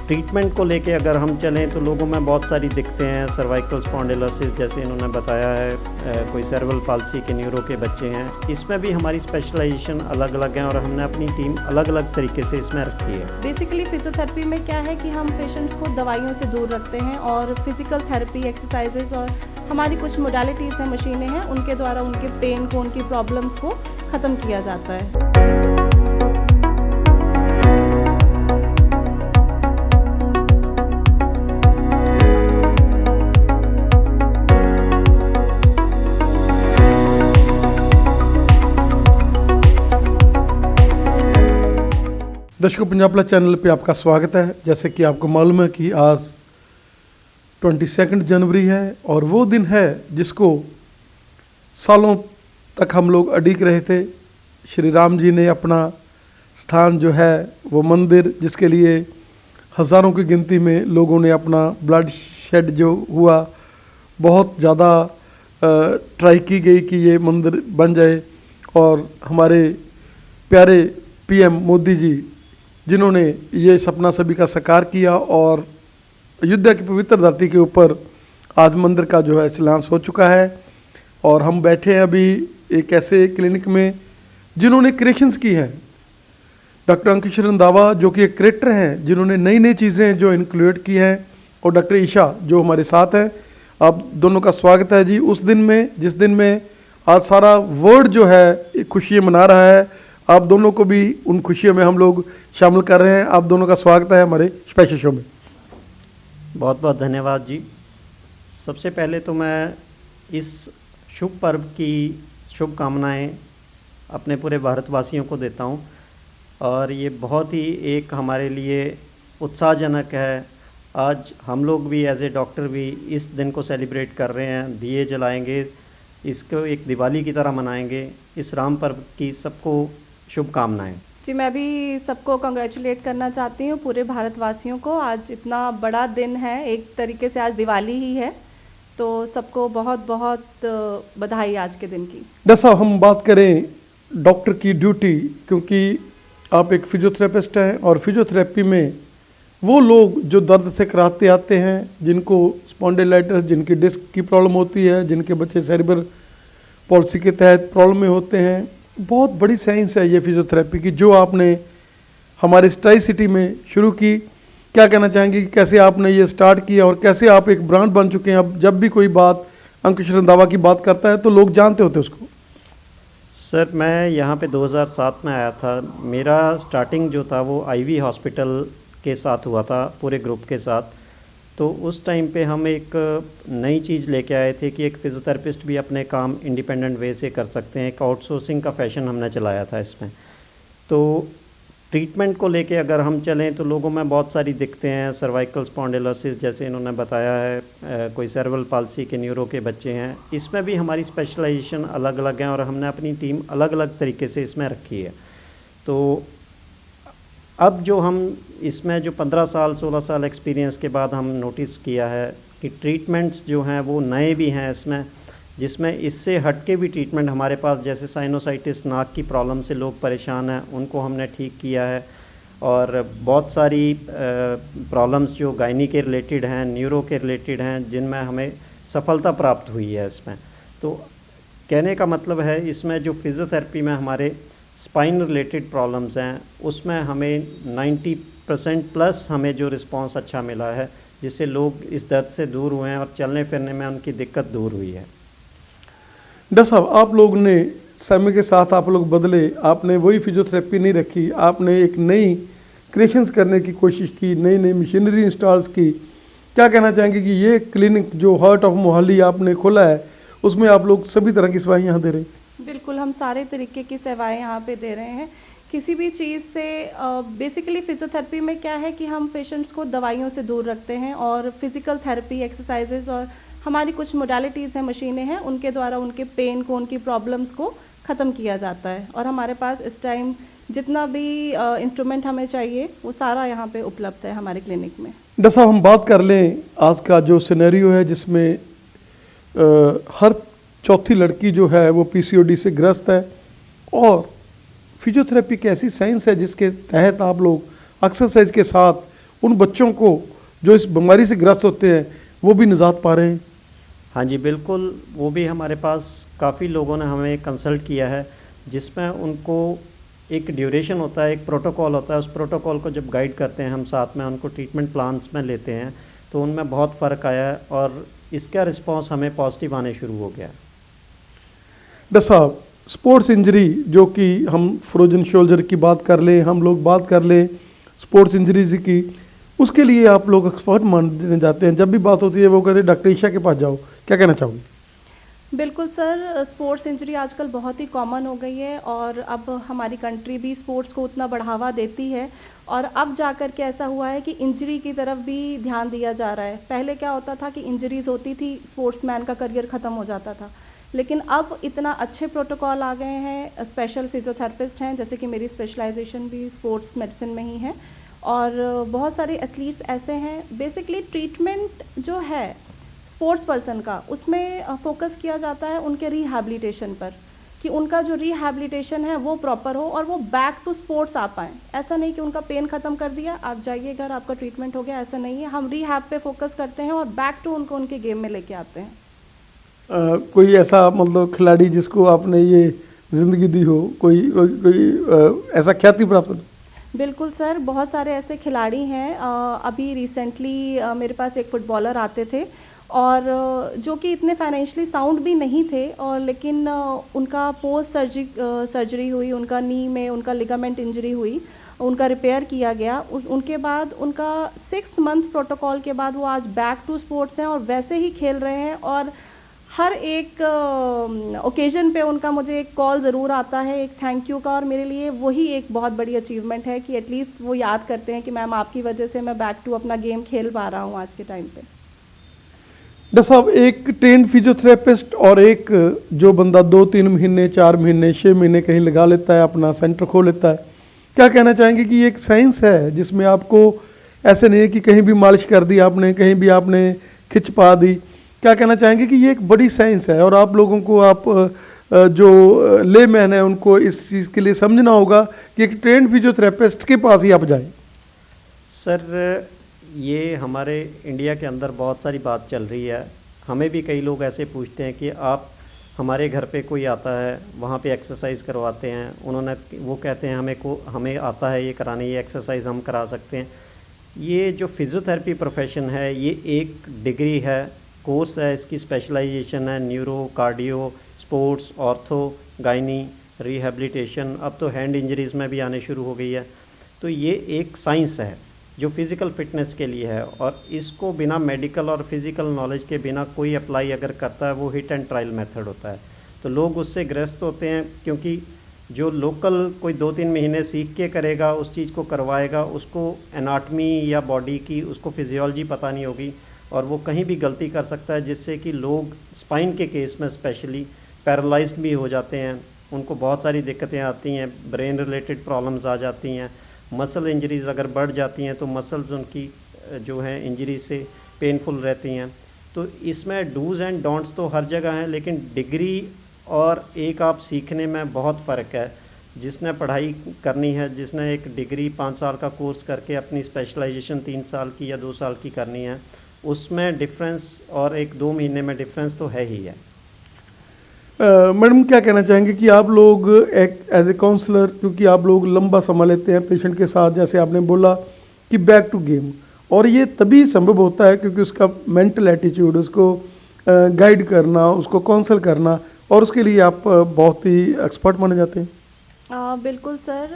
Treatment को लेके अगर हम चलें तो लोगों में बहुत सारी दिक्कतें हैं। सर्वाइकल स्पॉन्डिलोसिस जैसे इन्होंने बताया है, कोई सेरेब्रल पाल्सी के न्यूरो के बच्चे हैं। इसमें भी हमारी स्पेशलाइजेशन अलग अलग है और हमने अपनी टीम अलग अलग तरीके से इसमें रखी है। बेसिकली फिजियोथेरेपी में क्या है कि हम पेशेंट्स को दवाइयों से दूर रखते हैं और फिजिकल थेरेपी, एक्सरसाइजेज और हमारी कुछ मोडालिटीज़ हैं, मशीनें हैं, उनके द्वारा उनके पेन को, उनकी प्रॉब्लम्स को ख़त्म किया जाता है। दर्शकों, पंजाब प्लस चैनल पे आपका स्वागत है। जैसे कि आपको मालूम है कि आज 22 जनवरी है और वो दिन है जिसको सालों तक हम लोग अड़ीक रहे थे। श्री राम जी ने अपना स्थान जो है वो मंदिर, जिसके लिए हज़ारों की गिनती में लोगों ने अपना ब्लड शेड जो हुआ, बहुत ज़्यादा ट्राई की गई कि ये मंदिर बन जाए। और हमारे प्यारे पीएम मोदी जी, जिन्होंने ये सपना सभी का साकार किया और अयोध्या की पवित्र धरती के ऊपर आज मंदिर का जो है शिलान्यास हो चुका है। और हम बैठे हैं अभी एक ऐसे क्लिनिक में जिन्होंने क्रिएशंस की हैं। डॉक्टर अंकुश रंधावा जो कि एक क्रिएटर हैं, जिन्होंने नई नई चीज़ें जो इंक्लूड की हैं, और डॉक्टर ईशा जो हमारे साथ हैं। आप दोनों का स्वागत है जी उस दिन में जिस दिन में आज सारा वर्ल्ड जो है खुशियाँ मना रहा है। आप दोनों को भी उन खुशियों में हम लोग शामिल कर रहे हैं। आप दोनों का स्वागत है हमारे स्पेशल शो में। बहुत बहुत धन्यवाद जी। सबसे पहले तो मैं इस शुभ पर्व की शुभकामनाएं अपने पूरे भारतवासियों को देता हूं। और ये बहुत ही एक हमारे लिए उत्साहजनक है। आज हम लोग भी एज ए डॉक्टर भी इस दिन को सेलिब्रेट कर रहे हैं, दिए जलाएंगे, इसको एक दिवाली की तरह मनाएंगे। इस राम पर्व की सबको शुभकामनाएं। जी, मैं भी सबको कंग्रेचुलेट करना चाहती हूँ, पूरे भारतवासियों को। आज इतना बड़ा दिन है, एक तरीके से आज दिवाली ही है, तो सबको बहुत बहुत बधाई आज के दिन की। डॉक्टर साहब, हम बात करें डॉक्टर की ड्यूटी, क्योंकि आप एक फिजियोथेरेपिस्ट हैं और फिजियोथेरेपी में वो लोग जो दर्द से कराते आते हैं, जिनको स्पॉन्डिलाइटिस, जिनकी डिस्क की प्रॉब्लम होती है, जिनके बच्चे सेरेब्रल पॉलिसी के तहत प्रॉब्लम में होते हैं, बहुत बड़ी साइंस है ये फिजियोथेरेपी की, जो आपने हमारे ट्राई सिटी में शुरू की। क्या कहना चाहेंगे कि कैसे आपने ये स्टार्ट किया और कैसे आप एक ब्रांड बन चुके हैं? अब जब भी कोई बात अंकुश रंधावा की बात करता है तो लोग जानते होते उसको। सर, मैं यहाँ पे 2007 में आया था। मेरा स्टार्टिंग जो था वो आईवी हॉस्पिटल के साथ हुआ था, पूरे ग्रुप के साथ। तो उस टाइम पे हम एक नई चीज़ लेके आए थे कि एक फ़िज़ियोथेरेपिस्ट भी अपने काम इंडिपेंडेंट वे से कर सकते हैं। एक आउटसोर्सिंग का फैशन हमने चलाया था इसमें। तो ट्रीटमेंट को लेके अगर हम चलें तो लोगों में बहुत सारी दिक्कतें हैं। सर्वाइकल स्पॉन्डिलोसिस जैसे इन्होंने बताया है, कोई सेरेब्रल पाल्सी के न्यूरो के बच्चे हैं। इसमें भी हमारी स्पेशलाइजेशन अलग अलग है और हमने अपनी टीम अलग अलग तरीके से इसमें रखी है। तो अब जो हम इसमें जो 15 साल 16 साल एक्सपीरियंस के बाद हम नोटिस किया है कि ट्रीटमेंट्स जो हैं वो नए भी हैं इसमें, जिसमें इससे हट के भी ट्रीटमेंट हमारे पास, जैसे साइनोसाइटिस, नाक की प्रॉब्लम से लोग परेशान हैं, उनको हमने ठीक किया है। और बहुत सारी प्रॉब्लम्स जो गायनी के रिलेटेड हैं, न्यूरो के रिलेटेड हैं, जिनमें हमें सफलता प्राप्त हुई है इसमें। तो कहने का मतलब है इसमें जो फिज़ियोथेरेपी में हमारे स्पाइन रिलेटेड प्रॉब्लम्स हैं, उसमें हमें 90% प्लस हमें जो रिस्पांस अच्छा मिला है, जिससे लोग इस दर्द से दूर हुए हैं और चलने फिरने में उनकी दिक्कत दूर हुई है। डॉक्टर साहब, आप लोग ने समय के साथ आप लोग बदले, आपने वही फिजियोथेरेपी नहीं रखी, आपने एक नई क्रिएशंस करने की कोशिश की, नई नई मशीनरी इंस्टॉल्स की। क्या कहना चाहेंगे कि ये क्लिनिक जो हार्ट ऑफ मोहाली आपने खोला है, उसमें आप लोग सभी तरह की सेवाएं यहाँ दे रहे हैं? बिल्कुल, हम सारे तरीके की सेवाएं यहाँ पे दे रहे हैं। किसी भी चीज़ से बेसिकली फिजियोथेरेपी में क्या है कि हम पेशेंट्स को दवाइयों से दूर रखते हैं और फिजिकल थेरेपी, एक्सरसाइजेज और हमारी कुछ मोडालिटीज़ हैं, मशीनें हैं, उनके द्वारा उनके पेन को, उनकी प्रॉब्लम्स को ख़त्म किया जाता है। और हमारे पास इस टाइम जितना भी इंस्ट्रूमेंट हमें चाहिए वो सारा यहाँ पे उपलब्ध है हमारे क्लिनिक में। डॉक्टर साहब, हम बात कर लें आज का जो सिनेरियो है, जिसमें हर चौथी लड़की जो है वो पीसीओडी से ग्रस्त है, और फिजियोथेरेपी एक ऐसी साइंस है जिसके तहत आप लोग एक्सरसाइज के साथ उन बच्चों को जो इस बीमारी से ग्रस्त होते हैं वो भी निजात पा रहे हैं? हाँ जी बिल्कुल, वो भी हमारे पास काफ़ी लोगों ने हमें कंसल्ट किया है, जिसमें उनको एक ड्यूरेशन होता है, एक प्रोटोकॉल होता है। उस प्रोटोकॉल को जब गाइड करते हैं हम, साथ में उनको ट्रीटमेंट प्लान्स में लेते हैं, तो उनमें बहुत फ़र्क आया है और इसका रिस्पांस हमें पॉजिटिव आने शुरू हो गया। डॉक्टर साहब, स्पोर्ट्स इंजरी जो कि हम फ्रोजन शोल्डर की बात कर लें, हम लोग बात कर लें स्पोर्ट्स इंजरीज की, उसके लिए आप लोग एक्सपर्ट मानने जाते हैं। जब भी बात होती है वो कहते हैं डॉक्टर ईशा के पास जाओ, क्या कहना चाहोगे? बिल्कुल सर, स्पोर्ट्स इंजरी आजकल बहुत ही कॉमन हो गई है और अब हमारी कंट्री भी स्पोर्ट्स को उतना बढ़ावा देती है और अब जाकर के ऐसा हुआ है कि इंजरी की तरफ भी ध्यान दिया जा रहा है। पहले क्या होता था कि इंजरीज होती थी, स्पोर्ट्समैन का करियर ख़त्म हो जाता था, लेकिन अब इतना अच्छे प्रोटोकॉल आ गए हैं। स्पेशल फिजियोथेरेपिस्ट हैं, जैसे कि मेरी स्पेशलाइजेशन भी स्पोर्ट्स मेडिसिन में ही है, और बहुत सारे एथलीट्स ऐसे हैं। बेसिकली ट्रीटमेंट जो है स्पोर्ट्स पर्सन का, उसमें फोकस किया जाता है उनके रिहैबिलिटेशन पर, कि उनका जो रिहैबिलिटेशन है वो प्रॉपर हो और वो बैक टू स्पोर्ट्स आ पाएँ। ऐसा नहीं कि उनका पेन ख़त्म कर दिया, आप जाइए घर, आपका ट्रीटमेंट हो गया, ऐसा नहीं है। हम रिहैब पे फोकस करते हैं और बैक टू उनको उनके गेम में लेके आते हैं। कोई ऐसा मतलब खिलाड़ी जिसको आपने ये ज़िंदगी दी हो, कोई ऐसा ख्याति प्राप्त? बिल्कुल सर, बहुत सारे ऐसे खिलाड़ी हैं। अभी रिसेंटली मेरे पास एक फ़ुटबॉलर आते थे और जो कि इतने फाइनेंशियली साउंड भी नहीं थे, और लेकिन उनका पोस्ट सर्जरी हुई, उनका नी में उनका लिगामेंट इंजरी हुई, उनका रिपेयर किया गया। उनके बाद उनका 6 मंथ प्रोटोकॉल के बाद वो आज बैक टू स्पोर्ट्स हैं और वैसे ही खेल रहे हैं। और हर एक ओकेजन पे उनका मुझे एक कॉल ज़रूर आता है, एक थैंक यू का, और मेरे लिए वही एक बहुत बड़ी अचीवमेंट है कि एटलीस्ट वो याद करते हैं कि मैम आपकी वजह से मैं बैक टू अपना गेम खेल पा रहा हूँ आज के टाइम पे। डॉक्टर साहब, एक ट्रेंड फिजियोथेरेपिस्ट और एक जो बंदा 2-3 महीने 4 महीने 6 महीने कहीं लगा लेता है, अपना सेंटर खोल लेता है, क्या कहना चाहेंगे कि ये एक साइंस है जिसमें आपको ऐसे नहीं है कि कहीं भी मालिश कर दी आपने, कहीं भी आपने खिंच पा दी? क्या कहना चाहेंगे कि ये एक बड़ी साइंस है और आप लोगों को, आप जो लेमैन है उनको इस चीज़ के लिए समझना होगा कि एक ट्रेंड फिजियोथेरेपिस्ट के पास ही आप जाएं? सर, ये हमारे इंडिया के अंदर बहुत सारी बात चल रही है। हमें भी कई लोग ऐसे पूछते हैं कि आप हमारे घर पे कोई आता है, वहाँ पे एक्सरसाइज करवाते हैं, वो कहते हैं हमें आता है ये कराने, ये एक्सरसाइज हम करा सकते हैं। ये जो फिजियोथेरेपी प्रोफेशन है, ये एक डिग्री है, कोर्स है, इसकी स्पेशलाइजेशन है, neuro, cardio, sports, ortho, gynae, rehabilitation, अब तो हैंड इंजरीज़ में भी आने शुरू हो गई है। तो ये एक साइंस है जो फिज़िकल फिटनेस के लिए है, और इसको बिना मेडिकल और फिज़िकल नॉलेज के बिना कोई अप्लाई अगर करता है, वो हिट एंड ट्रायल मेथड होता है। तो लोग उससे ग्रस्त होते हैं, क्योंकि जो लोकल कोई 2-3 महीने सीख के करेगा, उस चीज़ को करवाएगा, उसको एनाटमी या बॉडी की उसको फिजियोलॉजी पता नहीं होगी और वो कहीं भी गलती कर सकता है, जिससे कि लोग स्पाइन के केस में स्पेशली पैरालाइज्ड भी हो जाते हैं, उनको बहुत सारी दिक्कतें आती हैं, ब्रेन रिलेटेड प्रॉब्लम्स आ जाती हैं, मसल इंजरीज़ अगर बढ़ जाती हैं तो मसल्स उनकी जो हैं इंजरी से पेनफुल रहती हैं। तो इसमें डूज़ एंड डोंट्स तो हर जगह हैं, लेकिन डिग्री और एक आप सीखने में बहुत फ़र्क है। जिसने पढ़ाई करनी है, जिसने एक डिग्री 5 साल का कोर्स करके अपनी स्पेशलाइजेशन 3 साल की या 2 साल की करनी है, उसमें डिफरेंस और 1-2 महीने में डिफरेंस तो है ही है। मैडम, क्या कहना चाहेंगे कि आप लोग एक एज ए काउंसलर, क्योंकि आप लोग लंबा समय लेते हैं पेशेंट के साथ, जैसे आपने बोला कि बैक टू गेम, और ये तभी संभव होता है क्योंकि उसका मेंटल एटीट्यूड, उसको गाइड करना, उसको काउंसल करना, और उसके लिए आप बहुत ही एक्सपर्ट माने जाते हैं। बिल्कुल सर,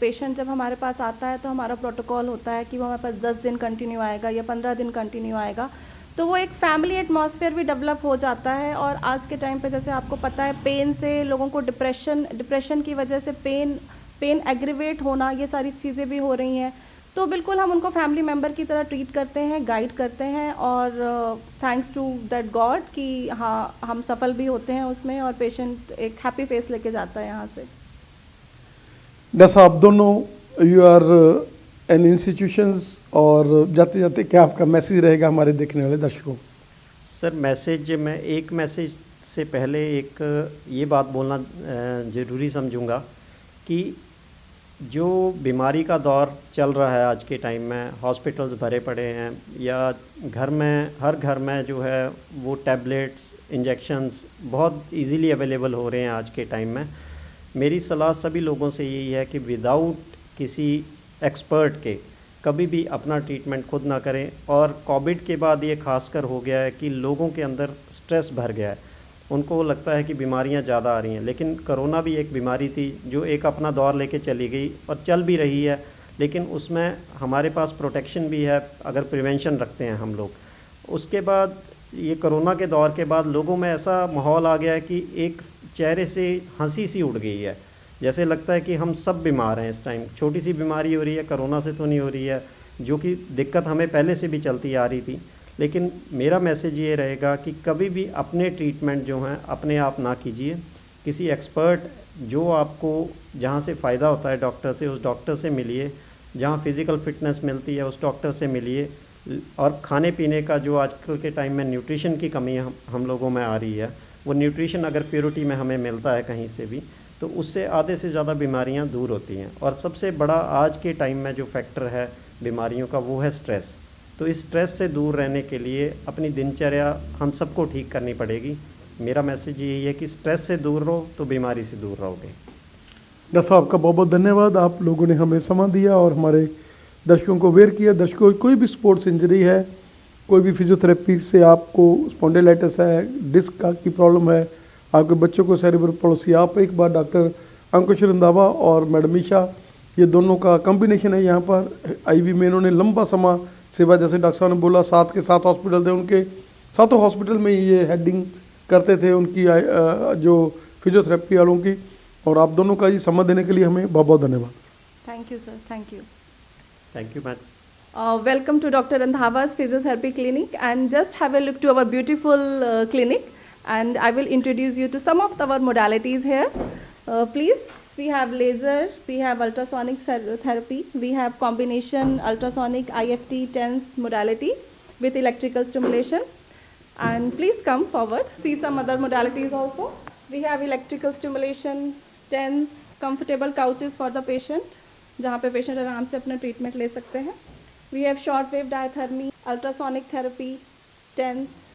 पेशेंट जब हमारे पास आता है तो हमारा प्रोटोकॉल होता है कि वो हमारे पास 10 दिन कंटिन्यू आएगा या 15 दिन कंटिन्यू आएगा, तो वो एक फैमिली एटमॉस्फेयर भी डेवलप हो जाता है। और आज के टाइम पे जैसे आपको पता है, पेन से लोगों को डिप्रेशन की वजह से पेन एग्रीवेट होना, ये सारी चीज़ें भी हो रही हैं। तो बिल्कुल हम उनको फैमिली मेम्बर की तरह ट्रीट करते हैं, गाइड करते हैं, और थैंक्स टू दैट गॉड कि हाँ, हम सफल भी होते हैं उसमें, और पेशेंट एक हैप्पी फेस लेके जाता है यहाँ से। डॉक्टर साहब, दोनों यू आर एन इंस्टीट्यूशंस, और जाते जाते क्या आपका मैसेज रहेगा हमारे देखने वाले दर्शकों? सर, एक मैसेज से पहले एक ये बात बोलना ज़रूरी समझूंगा कि जो बीमारी का दौर चल रहा है आज के टाइम में, हॉस्पिटल्स भरे पड़े हैं या घर में, हर घर में जो है वो टैबलेट्स, इंजेक्शंस बहुत इजीली अवेलेबल हो रहे हैं आज के टाइम में। मेरी सलाह सभी लोगों से यही है कि विदाउट किसी एक्सपर्ट के कभी भी अपना ट्रीटमेंट खुद ना करें। और कोविड के बाद ये खासकर हो गया है कि लोगों के अंदर स्ट्रेस भर गया है, उनको लगता है कि बीमारियां ज़्यादा आ रही हैं। लेकिन कोरोना भी एक बीमारी थी जो एक अपना दौर लेके चली गई और चल भी रही है, लेकिन उसमें हमारे पास प्रोटेक्शन भी है अगर प्रिवेंशन रखते हैं हम लोग। उसके बाद ये कोरोना के दौर के बाद लोगों में ऐसा माहौल आ गया है कि एक चेहरे से हंसी सी उड़ गई है, जैसे लगता है कि हम सब बीमार हैं इस टाइम। छोटी सी बीमारी हो रही है, कोरोना से तो नहीं हो रही है, जो कि दिक्कत हमें पहले से भी चलती आ रही थी। लेकिन मेरा मैसेज ये रहेगा कि कभी भी अपने ट्रीटमेंट जो हैं अपने आप ना कीजिए। किसी एक्सपर्ट जो आपको जहाँ से फ़ायदा होता है डॉक्टर से, उस डॉक्टर से मिलिए। जहाँ फिज़िकल फिटनेस मिलती है उस डॉक्टर से मिलिए। और खाने पीने का जो आजकल के टाइम में न्यूट्रिशन की कमी हम लोगों में आ रही है, वो न्यूट्रिशन अगर प्योरिटी में हमें मिलता है कहीं से भी, तो उससे आधे से ज़्यादा बीमारियां दूर होती हैं। और सबसे बड़ा आज के टाइम में जो फैक्टर है बीमारियों का, वो है स्ट्रेस। तो इस स्ट्रेस से दूर रहने के लिए अपनी दिनचर्या हम सबको ठीक करनी पड़ेगी। मेरा मैसेज यही है कि स्ट्रेस से दूर रहो तो बीमारी से दूर रहोगे। डॉक्टर साहब का बहुत बहुत धन्यवाद, आप लोगों ने हमें समय दिया और हमारे दर्शकों को अवेयर किया। दर्शकों, कोई भी स्पोर्ट्स इंजरी है, कोई भी फिजियोथेरेपी से आपको स्पॉन्डिलाइटिस है, डिस्क की प्रॉब्लम है, आपके बच्चों को सेरेब्रल पॉलिसी, आप एक बार डॉक्टर अंकुश रंधावा और मैडम ईशा, ये दोनों का कॉम्बिनेशन है यहाँ पर आईवी में। इन्होंने लंबा समय सेवा, जैसे डॉक्टर साहब ने बोला, 7 के 7 हॉस्पिटल थे, उनके 7 हॉस्पिटल में ये हेडिंग करते थे उनकी जो फिजियोथेरेपी वालों की। और आप दोनों का ये समय देने के लिए हमें बहुत बहुत धन्यवाद। Thank you sir, thank you. Thank you ma'am. Welcome to Dr. Randhava's Physiotherapy Clinic, and just have a look to our beautiful clinic, and I will introduce you to some of our modalities here. Please, we have laser, we have ultrasonic therapy, we have combination ultrasonic IFT TENS modality with electrical stimulation, and please come forward, see some other modalities also. We have electrical stimulation, TENS, comfortable couches for the patient, जहाँ पे patient आराम से अपना treatment ले सकते हैं। We have short wave diathermy, ultrasonic therapy, TENS,